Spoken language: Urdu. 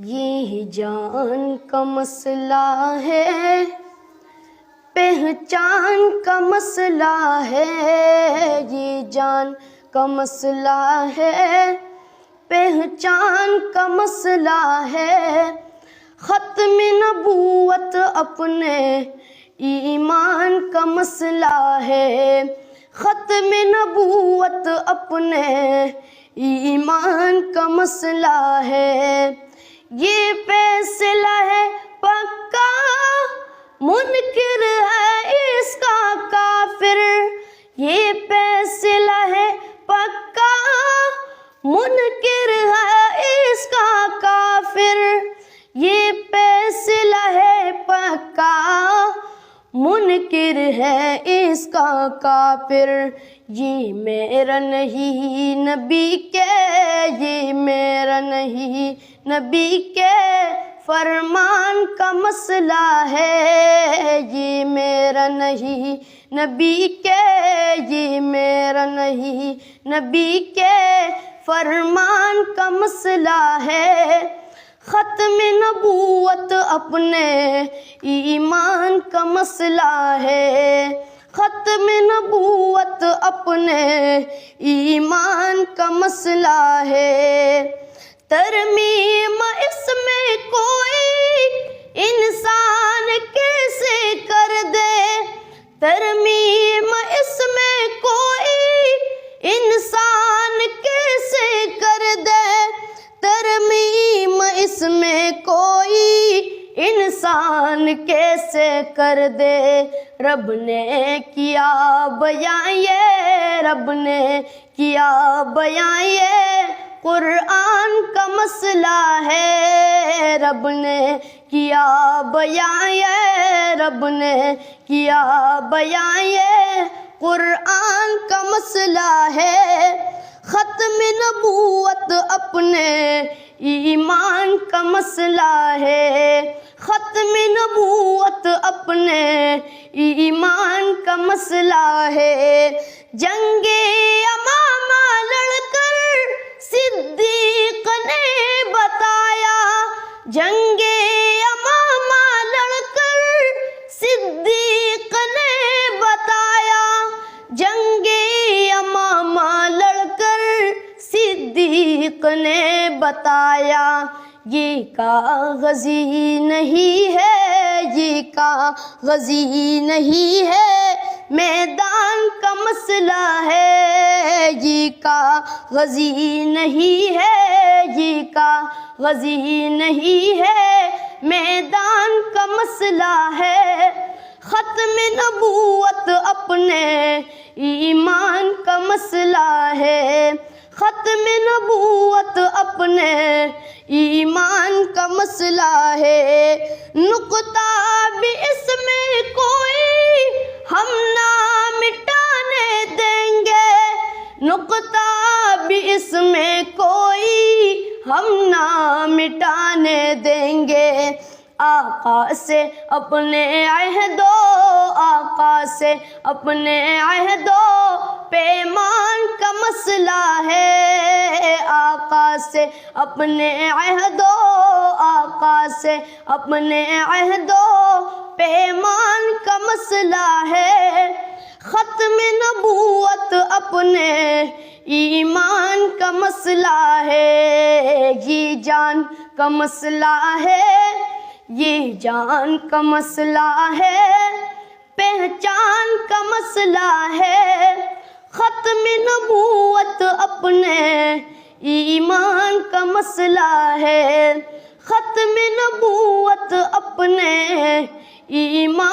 یہ جان کا مسئلہ ہے، پہچان کا مسئلہ ہے، یہ جان کا مسئلہ ہے، پہچان کا مسئلہ ہے، ختم نبوت اپنے ایمان کا مسئلہ ہے، ختم نبوت اپنے ایمان کا مسئلہ ہے، یہ فیصلہ ہے پکا، منکر ہے اس کا کافر، یہ فیصلہ ہے پکا، منکر ہے اس کا کافر، یہ فیصلہ ہے پکا، منکر ہے اس کا کافر، یہ میرا نہیں نبی کے، یہ میرا نہیں نبی کے فرمان کا مسئلہ ہے، یہ میرا نہیں نبی کے، یہ میرا نہیں نبی کے فرمان کا مسئلہ ہے، ختم نبوت اپنے ایمان کا مسئلہ ہے، ختم نبوت اپنے ایمان کا مسئلہ ہے، ترمیم اس میں کوئی انسان کیسے کر دے، ترمیم اس میں کوئی انسان کیسے کر دے، ترمیم اس میں کوئی انسان کیسے کر دے، رب نے کیا بیان یہ، رب نے کیا بیان یہ قرآن کا مسئلہ ہے، رب نے کیا بیان یہ، رب نے کیا بیان یہ قرآن کا مسئلہ ہے، ختم نبوت اپنے ایمان کا مسئلہ ہے، ختم نبوت اپنے ایمان کا مسئلہ ہے، جنگ یمامہ لڑ کر صدیق نے بتایا، جنگ یمامہ لڑ کر صدیق نے بتایا، جنگ یمامہ لڑ کر صدیق نے بتایا، یہ کاغذی نہیں ہے، یہ کاغذی نہیں ہے، میدان کا مسئلہ ہے، یہ کاغذی نہیں ہے، یہ کاغذی نہیں ہے، میدان کا مسئلہ ہے، ختم نبوت اپنے ایمان کا مسئلہ ہے، ختم نبوت اپنے ایمان کا مسئلہ ہے، نقطہ بھی اس میں کوئی ہم نہ مٹانے دیں گے، نقطہ بھی اس میں کوئی ہم نہ مٹانے دیں گے، آقا سے اپنے عہد و آقا سے اپنے عہد و پیمان کا مسئلہ ہے، آقا سے اپنے عہد و آقا سے اپنے عہد و پیمان کا مسئلہ ہے، ختم نبوت اپنے ایمان کا مسئلہ ہے، یہ جان کا مسئلہ ہے، یہ جان کا مسئلہ ہے، پہچان کا مسئلہ ہے، ختم نبوت اپنے ایمان کا مسئلہ ہے، ختم نبوت اپنے ایمان